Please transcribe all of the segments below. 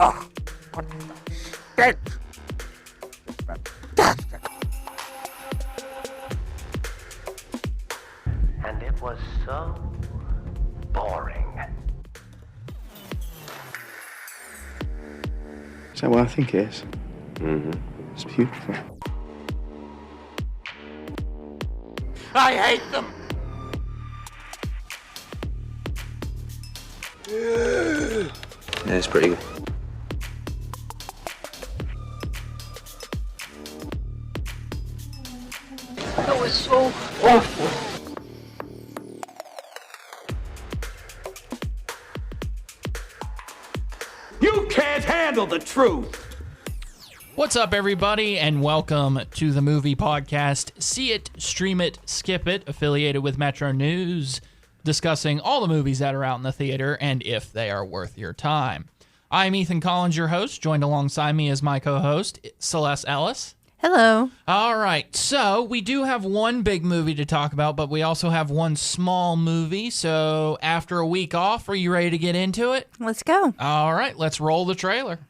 Oh, what the shit? Fantastic. And it was so boring. Is that what I think it is? Mm-hmm. It's beautiful. I hate them. Yeah, it's pretty good. That was so awful. You can't handle the truth. What's up, everybody, and welcome to the movie podcast See It, Stream It, Skip It, affiliated with Metro News, discussing all the movies that are out in the theater and if they are worth your time. I'm Ethan Collins, your host. Joined alongside me is my co-host, Celeste Ellis. Hello. All right, so we do have one big movie to talk about, but we also have one small movie. So after a week off, are you ready to get into it? Let's go. All right, let's roll the trailer.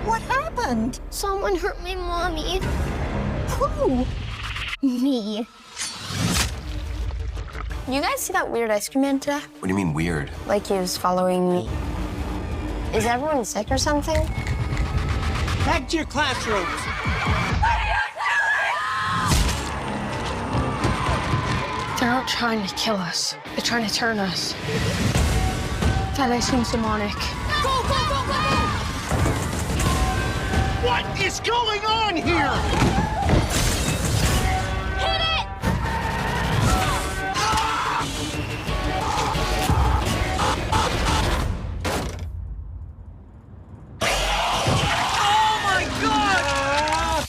What happened? Someone hurt my mommy. Who? Me. You guys see that weird ice cream man today? What do you mean weird? Like he was following me. Is everyone sick or something? Back to your classrooms. They're out trying to kill us. They're trying to turn us. That ice cream's demonic. Go, go, go, go, go! What is going on here?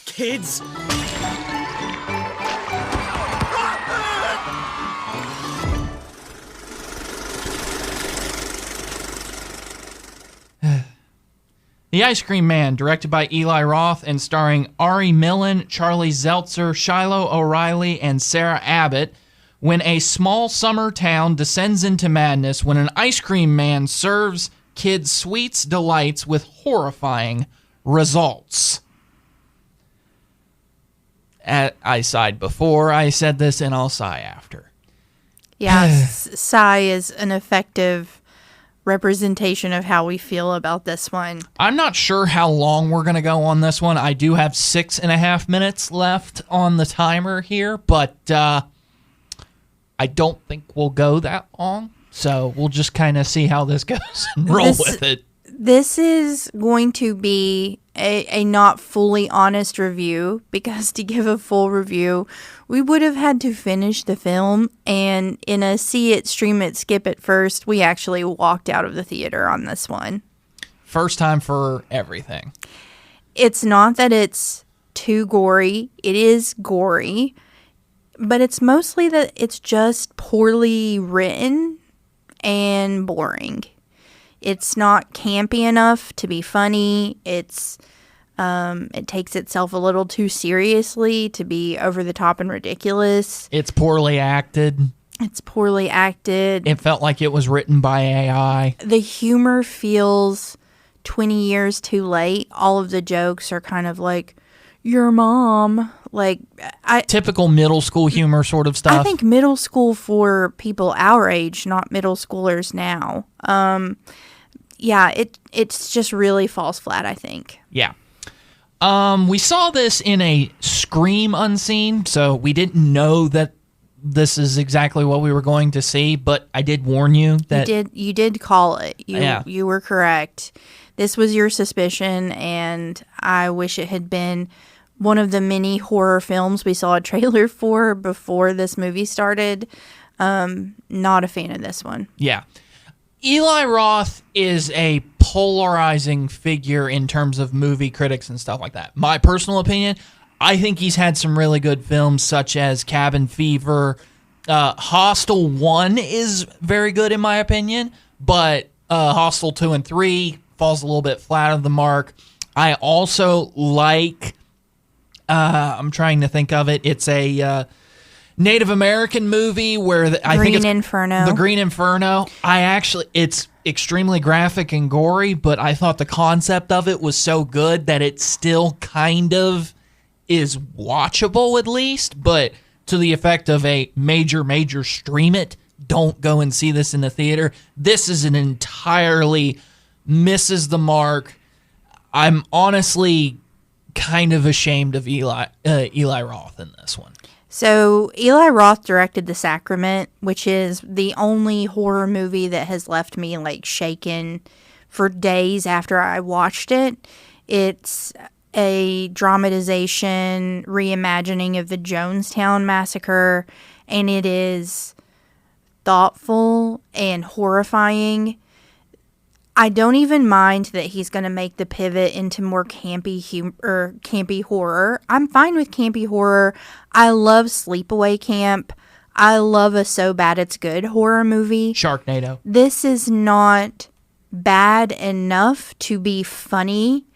Kids. The Ice Cream Man, directed by Eli Roth and starring Ari Millen, Charlie Zeltzer, Shiloh O'Reilly, and Sarah Abbott, when a small summer town descends into madness when an ice cream man serves kids sweets delights with horrifying results. I sighed before I said this, and I'll sigh after. Yeah, sigh is an effective representation of how we feel about this one. I'm not sure how long we're going to go on this one. I do have 6.5 minutes left on the timer here, but I don't think we'll go that long. So we'll just kind of see how this goes and roll with it. This is going to be a not fully honest review, because to give a full review, we would have had to finish the film, and in a see it, stream it, skip it first, we actually walked out of the theater on this one. First time for everything. It's not that it's too gory. It is gory, but it's mostly that it's just poorly written and boring. It's not campy enough to be funny. It takes itself a little too seriously to be over the top and ridiculous. It's poorly acted. It felt like it was written by AI. The humor feels 20 years too late. All of the jokes are kind of like, your mom. Like, typical middle school humor sort of stuff. I think middle school for people our age, not middle schoolers now. Yeah, it's just really falls flat, I think. Yeah. We saw this in a Scream unseen, so we didn't know that this is exactly what we were going to see, but I did warn you that... You did call it. Yeah. You were correct. This was your suspicion, and I wish it had been one of the many horror films we saw a trailer for before this movie started. Not a fan of this one. Yeah. Eli Roth is a polarizing figure in terms of movie critics and stuff like that. My personal opinion, I think he's had some really good films such as Cabin Fever. Hostel 1 is very good in my opinion, but Hostel 2 and 3 falls a little bit flat of the mark. I also like I'm trying to think of it. It's a Native American movie where I think it's Inferno. The Green Inferno. It's extremely graphic and gory, but I thought the concept of it was so good that it still kind of is watchable at least, but to the effect of a major stream it. Don't go and see this in the theater. This is an entirely misses the mark. I'm honestly kind of ashamed of Eli Roth in this one. So Eli Roth directed The Sacrament, which is the only horror movie that has left me like shaken for days after I watched it. It's a dramatization, reimagining of the Jonestown Massacre, and it is thoughtful and horrifying. I don't even mind that he's going to make the pivot into more campy horror. I'm fine with campy horror. I love Sleepaway Camp. I love a So Bad It's Good horror movie. Sharknado. This is not bad enough to be funny,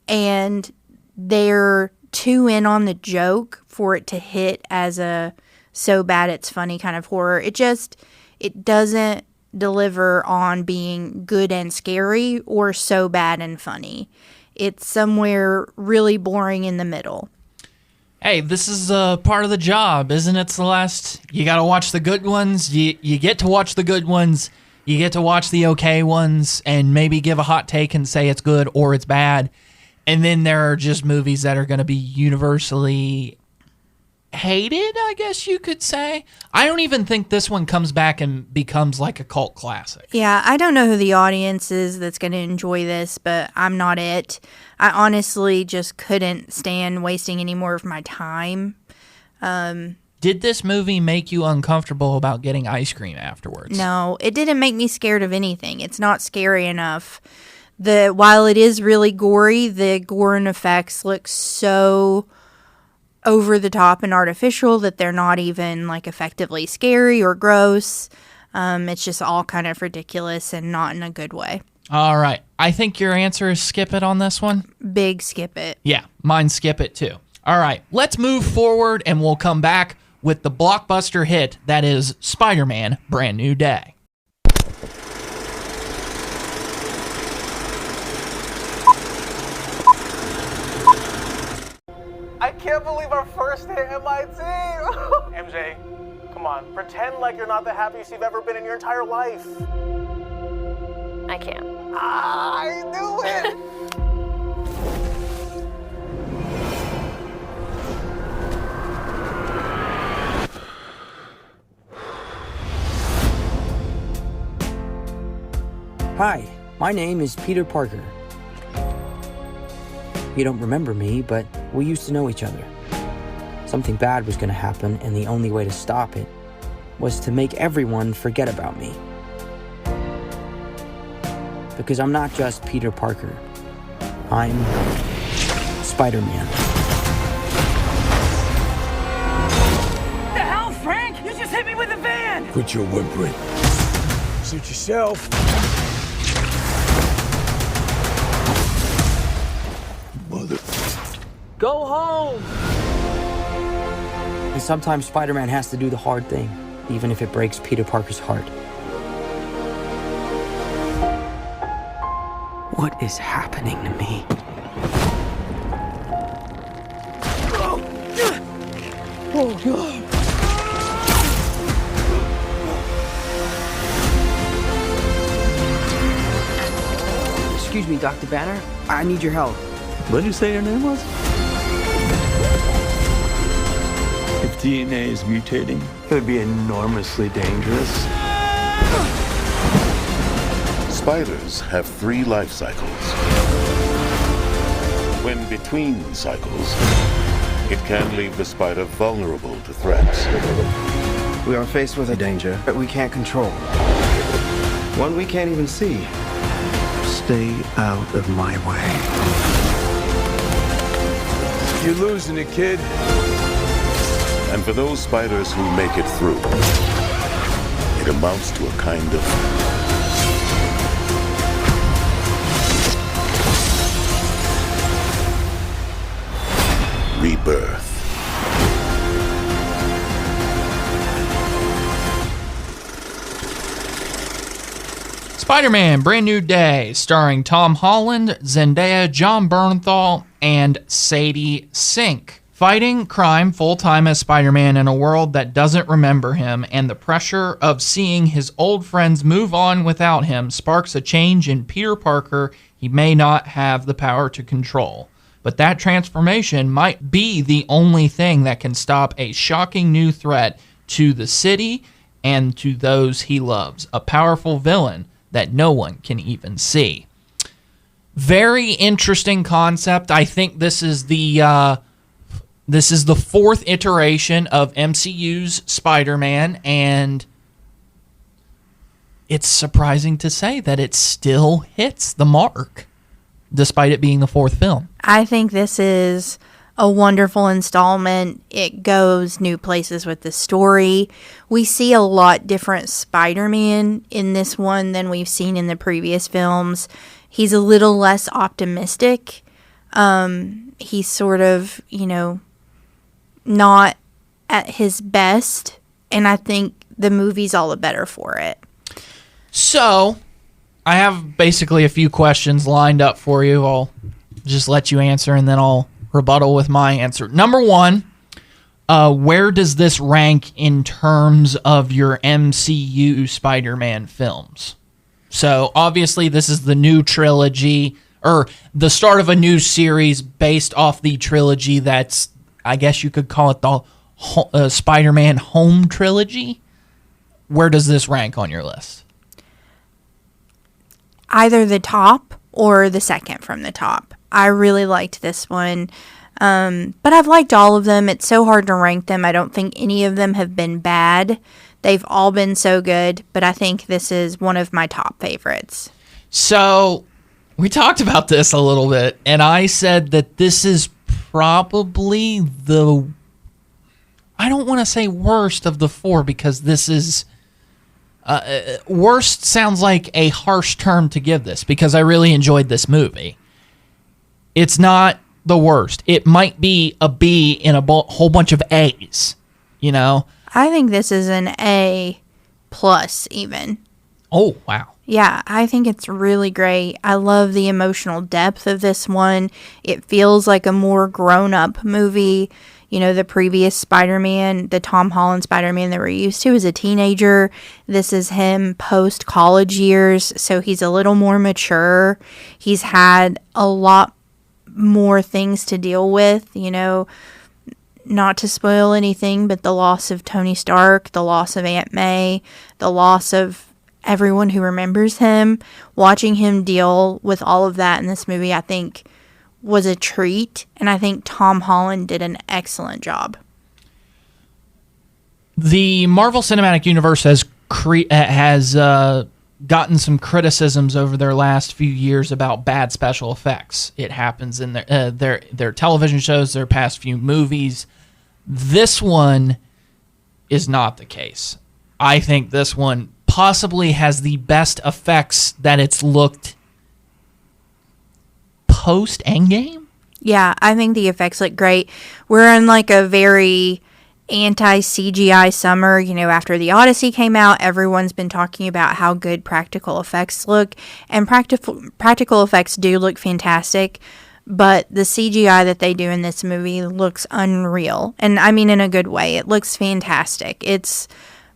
and they're too in on the joke for it to hit as a so bad it's funny kind of horror. It doesn't deliver on being good and scary or so bad and funny. It's somewhere really boring in the middle. Hey, this is part of the job, isn't it, Celeste? You got to watch the good ones. You get to watch the good ones. You get to watch the okay ones and maybe give a hot take and say it's good or it's bad. And then there are just movies that are going to be universally hated, I guess you could say. I don't even think this one comes back and becomes like a cult classic. Yeah, I don't know who the audience is that's going to enjoy this, but I'm not it. I honestly just couldn't stand wasting any more of my time. Did this movie make you uncomfortable about getting ice cream afterwards? No, it didn't make me scared of anything. It's not scary enough. While it is really gory, the gore and effects look so over the top and artificial that they're not even like effectively scary or gross. It's just all kind of ridiculous and not in a good way. All right. I think your answer is skip it on this one. Big skip it. Yeah, mine skip it too. All right. Let's move forward and we'll come back with the blockbuster hit that is Spider-Man Brand New Day. I can't believe our first hit MIT! MJ, come on, pretend like you're not the happiest you've ever been in your entire life. I can't. I knew it! Hi, my name is Peter Parker. You don't remember me, but we used to know each other. Something bad was going to happen, and the only way to stop it was to make everyone forget about me. Because I'm not just Peter Parker. I'm Spider-Man. The hell, Frank? You just hit me with a van! Quit your whimpering. Suit yourself. Mother. Go home! And sometimes Spider-Man has to do the hard thing, even if it breaks Peter Parker's heart. What is happening to me? Oh, God. Excuse me, Dr. Banner. I need your help. What did you say your name was? If DNA is mutating, It would be enormously dangerous. Spiders have 3 life cycles. When between cycles, it can leave the spider vulnerable to threats. We are faced with a danger that we can't control. One we can't even see. Stay out of my way. you're losing it, kid. And for those spiders who make it through, it amounts to a kind of rebirth. rebirth. Spider-Man Brand New Day, starring Tom Holland, Zendaya, John Bernthal, and Sadie Sink. Fighting crime full-time as Spider-Man in a world that doesn't remember him, and the pressure of seeing his old friends move on without him sparks a change in Peter Parker he may not have the power to control. But that transformation might be the only thing that can stop a shocking new threat to the city and to those he loves. A powerful villain that no one can even see. Very interesting concept. I think this is the fourth iteration of MCU's Spider-Man, and it's surprising to say that it still hits the mark, despite it being the fourth film. I think this is a wonderful installment. It goes new places with the story. We see a lot different Spider-Man in this one than we've seen in the previous films. He's a little less optimistic. He's sort of, not at his best, and I think the movie's all the better for it. So, I have basically a few questions lined up for you. I'll just let you answer, and then I'll rebuttal with my answer. Number one, where does this rank in terms of your MCU Spider-Man films? So, obviously, this is the new trilogy, or the start of a new series based off the trilogy that's, I guess you could call it the Spider-Man Home Trilogy. Where does this rank on your list? Either the top or the second from the top. I really liked this one, but I've liked all of them. It's so hard to rank them. I don't think any of them have been bad. They've all been so good, but I think this is one of my top favorites. So, we talked about this a little bit, and I said that this is probably the, I don't want to say worst of the four, because this is, worst sounds like a harsh term to give this, because I really enjoyed this movie. It's not the worst. It might be a B in a whole bunch of A's, I think this is an A plus even. Oh, wow. Yeah, I think it's really great. I love the emotional depth of this one. It feels like a more grown-up movie. The previous Spider-Man, the Tom Holland Spider-Man that we're used to, as a teenager. This is him post-college years, so he's a little more mature. He's had a lot more things to deal with, not to spoil anything, but the loss of Tony Stark, the loss of Aunt May, the loss of everyone who remembers him. Watching him deal with all of that in this movie, I think, was a treat, and I think Tom Holland did an excellent job. The Marvel Cinematic Universe has gotten some criticisms over their last few years about bad special effects. It happens in their television shows, their past few movies. This one is not the case. I think this one possibly has the best effects that it's looked post Endgame. Yeah, I think the effects look great. We're in like a very anti-CGI summer. After the Odyssey came out, everyone's been talking about how good practical effects look, and practical effects do look fantastic, but the CGI that they do in this movie looks unreal, and I mean in a good way. It looks fantastic. It's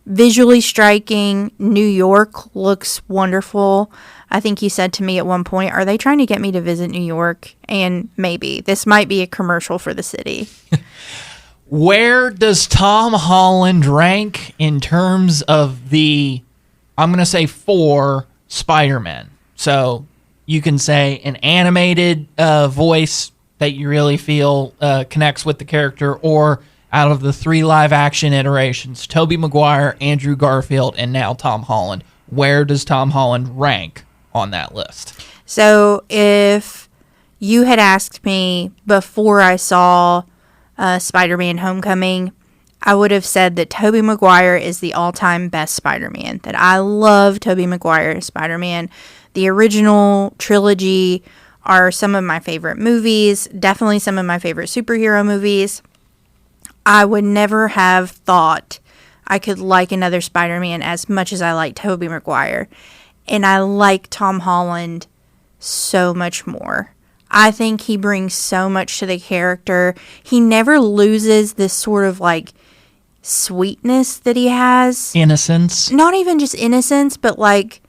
visually striking. New York looks wonderful. I think you said to me at one point, are they trying to get me to visit New York? And maybe. This might be a commercial for the city. Where does Tom Holland rank in terms of the, I'm going to say 4 Spider-Man? So you can say an animated voice that you really feel connects with the character, or out of the 3 live-action iterations, Tobey Maguire, Andrew Garfield, and now Tom Holland. Where does Tom Holland rank on that list? So if you had asked me before I saw Spider-Man Homecoming, I would have said that Tobey Maguire is the all-time best Spider-Man, that I love Tobey Maguire as Spider-Man. The original trilogy are some of my favorite movies, definitely some of my favorite superhero movies. I would never have thought I could like another Spider-Man as much as I like Tobey Maguire. And I like Tom Holland so much more. I think he brings so much to the character. He never loses this sort of like sweetness that he has. Innocence. Not even just innocence, but like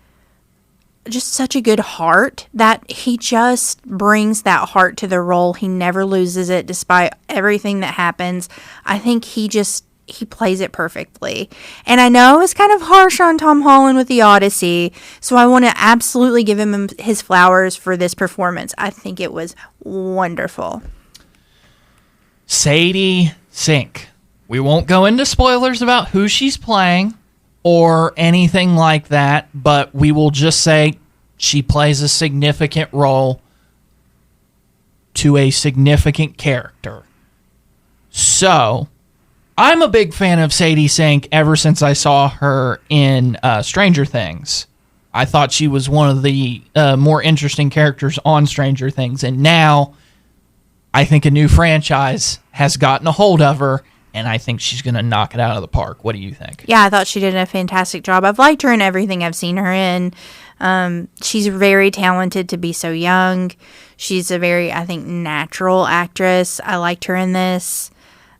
just such a good heart that he just brings that heart to the role. He never loses it despite everything that happens. I think he plays it perfectly. And I know it's kind of harsh on Tom Holland with The Odyssey, so I want to absolutely give him his flowers for this performance. I think it was wonderful. Sadie Sink. We won't go into spoilers about who she's playing or anything like that, but we will just say she plays a significant role to a significant character. So, I'm a big fan of Sadie Sink ever since I saw her in Stranger Things. I thought she was one of the more interesting characters on Stranger Things, and now I think a new franchise has gotten a hold of her, and I think she's going to knock it out of the park. What do you think? Yeah, I thought she did a fantastic job. I've liked her in everything I've seen her in. She's very talented to be so young. She's a very, I think, natural actress. I liked her in this.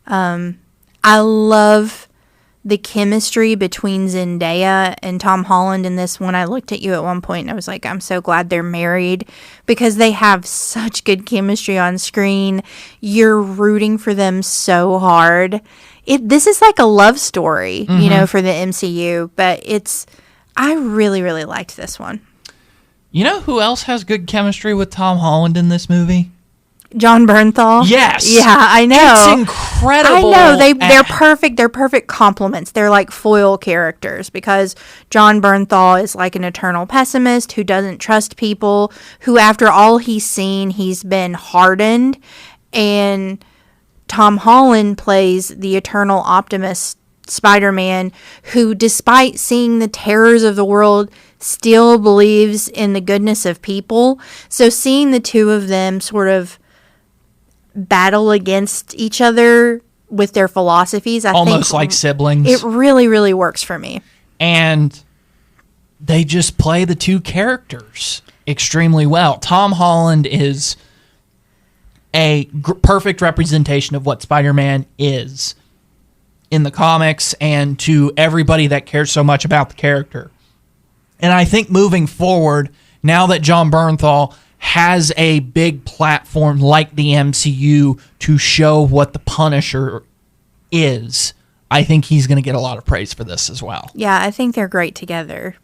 I love the chemistry between Zendaya and Tom Holland in this one. I looked at you at one point and I was like, I'm so glad they're married because they have such good chemistry on screen. You're rooting for them so hard. This is like a love story, you know, for the MCU, but I really, really liked this one. You know who else has good chemistry with Tom Holland in this movie? John Bernthal. Yes. Yeah, I know. It's incredible. I know. They're perfect. They're perfect complements. They're like foil characters because John Bernthal is like an eternal pessimist who doesn't trust people, who after all he's seen, he's been hardened. And Tom Holland plays the eternal optimist Spider-Man who, despite seeing the terrors of the world, still believes in the goodness of people. So seeing the two of them sort of battle against each other with their philosophies, I think almost like siblings. It really, really works for me. And they just play the two characters extremely well. Tom Holland is a perfect representation of what Spider-Man is in the comics and to everybody that cares so much about the character. And I think moving forward, now that John Bernthal has a big platform like the MCU to show what the Punisher is, I think he's going to get a lot of praise for this as well. Yeah, I think they're great together.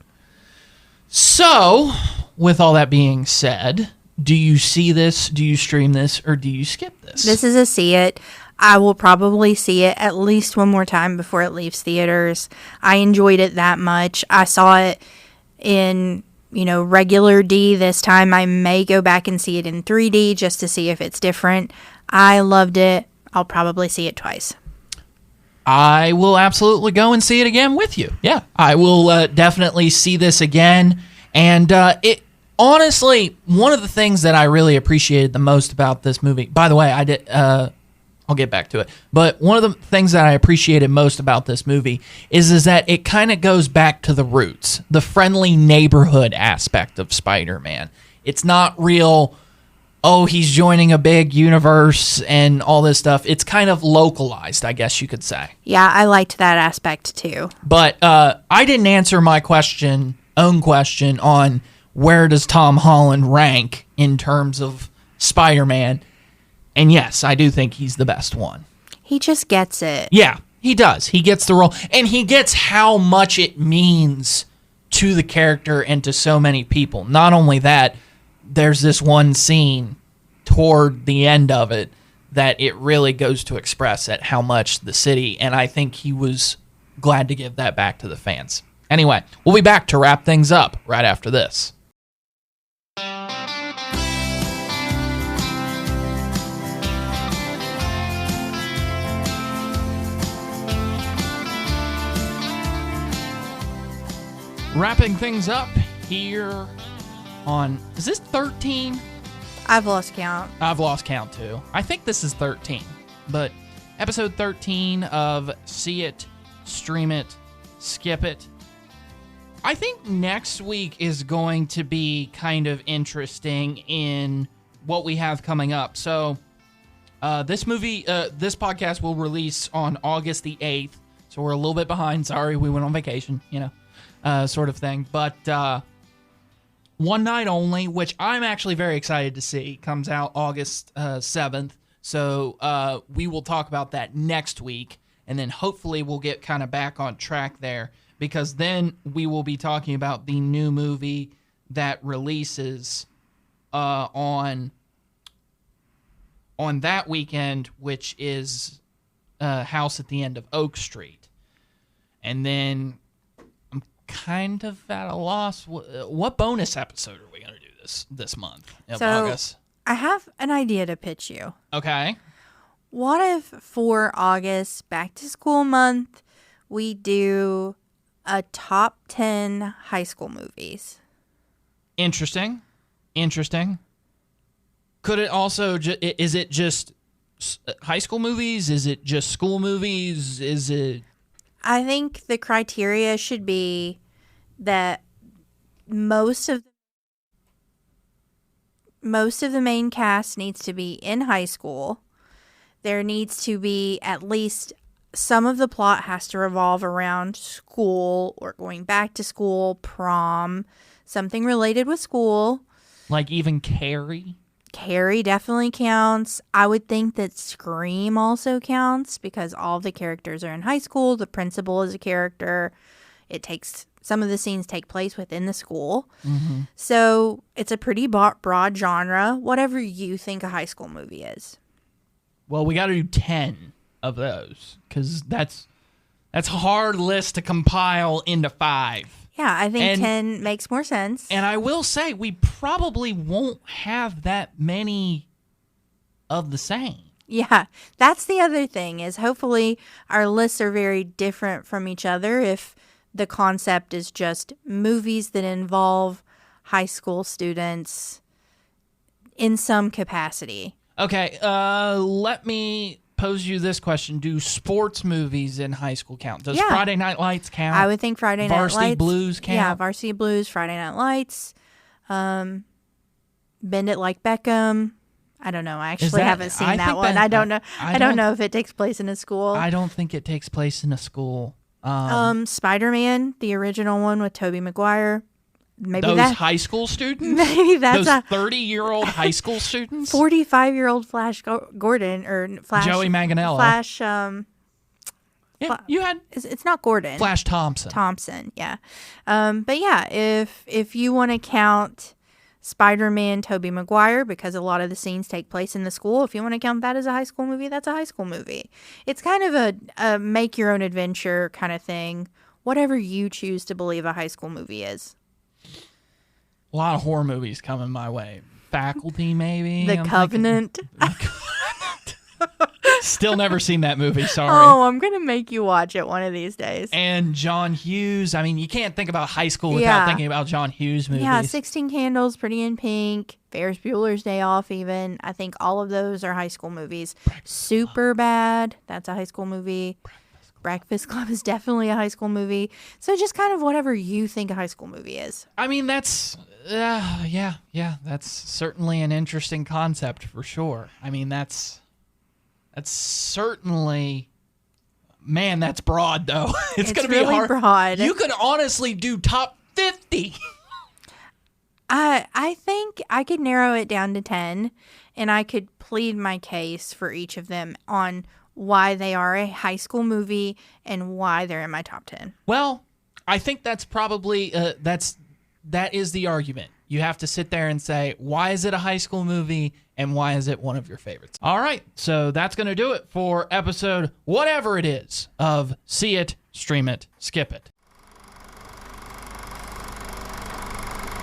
So, with all that being said, do you see this, do you stream this, or do you skip this? This is a see it. I will probably see it at least one more time before it leaves theaters. I enjoyed it that much. I saw it in, regular D this time. I may go back and see it in 3D just to see if it's different. I loved it. I'll probably see it twice. I will absolutely go and see it again with you. Yeah, I will definitely see this again. And it honestly, one of the things that I really appreciated the most about this movie, by the way, I did. I'll get back to it. But one of the things that I appreciated most about this movie is that it kind of goes back to the roots, the friendly neighborhood aspect of Spider-Man. It's not real, oh, he's joining a big universe and all this stuff. It's kind of localized, I guess you could say. Yeah, I liked that aspect too. But I didn't answer my own question on where does Tom Holland rank in terms of Spider-Man. And yes, I do think he's the best one. He just gets it. Yeah, he does. He gets the role. And he gets how much it means to the character and to so many people. Not only that, there's this one scene toward the end of it that it really goes to express at how much the city, and I think he was glad to give that back to the fans. Anyway, we'll be back to wrap things up right after this. Wrapping things up here on, is this 13? I've lost count. I've lost count too. I think this is 13, but episode 13 of See It, Stream It, Skip It. I think next week is going to be kind of interesting in what we have coming up. So this podcast will release on August the 8th. So we're a little bit behind. Sorry, we went on vacation, sort of thing. But One Night Only, which I'm actually very excited to see, comes out August 7th. So we will talk about that next week. And then hopefully we'll get kind of back on track there, because then we will be talking about the new movie that releases on that weekend, which is House at the End of Oak Street. And then I'm kind of at a loss. What bonus episode are we going to do this month of August? I have an idea to pitch you. Okay. What if for August, back to school month, we do a top 10 high school movies? Interesting. Could it also, is it just high school movies? Is it just school movies? Is it... I think the criteria should be that most of the main cast needs to be in high school. There needs to be at least some of the plot has to revolve around school or going back to school, prom, something related with school. Like even Carrie? Carrie definitely counts. I would think that Scream also counts because all the characters are in high school. The principal is a character. Some of the scenes take place within the school. Mm-hmm. So it's a pretty broad genre, whatever you think a high school movie is. Well, we got to do 10 of those because that's a hard list to compile into 5. Yeah, I think 10 makes more sense. And I will say, we probably won't have that many of the same. Yeah, that's the other thing is hopefully our lists are very different from each other if the concept is just movies that involve high school students in some capacity. Okay, let me pose you this question. Do sports movies in high school count? Does Friday Night Lights count? I would think Friday Night Lights. Varsity Blues count? Yeah, Varsity Blues, Friday Night Lights, Bend It Like Beckham. I don't know. I actually haven't seen that one. I don't know. I don't know if it takes place in a school. I don't think it takes place in a school. Spiderman, the original one with Tobey Maguire. Maybe those high school students? Maybe that's those 30-year-old high school students? 45-year-old Flash Gordon or Flash Joey Manganiello. Flash you had it's not Gordon. Flash Thompson. Yeah. But yeah, if you want to count Spider-Man, Tobey Maguire, because a lot of the scenes take place in the school, if you want to count that as a high school movie, that's a high school movie. It's kind of a make your own adventure kind of thing. Whatever you choose to believe a high school movie is. A lot of horror movies coming my way. Faculty, maybe. The Covenant. Still never seen that movie, sorry. Oh, I'm going to make you watch it one of these days. And John Hughes. I mean, you can't think about high school without thinking about John Hughes movies. Yeah, 16 Candles, Pretty in Pink, Ferris Bueller's Day Off even. I think all of those are high school movies. Super Bad, that's a high school movie. Breakfast Club is definitely a high school movie. So just kind of whatever you think a high school movie is. I mean, that's, that's certainly an interesting concept for sure. I mean, that's certainly, man, that's broad though. It's going to be really hard. Broad. You could honestly do top 50. I think I could narrow it down to 10, and I could plead my case for each of them on why they are a high school movie and why they're in my top 10. Well, I think that's probably that is the argument. You have to sit there and say, why is it a high school movie and why is it one of your favorites? All right, so that's going to do it for episode whatever it is of See It, Stream It, Skip It.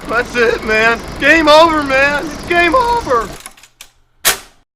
That's it, man. Game over, man. It's game over.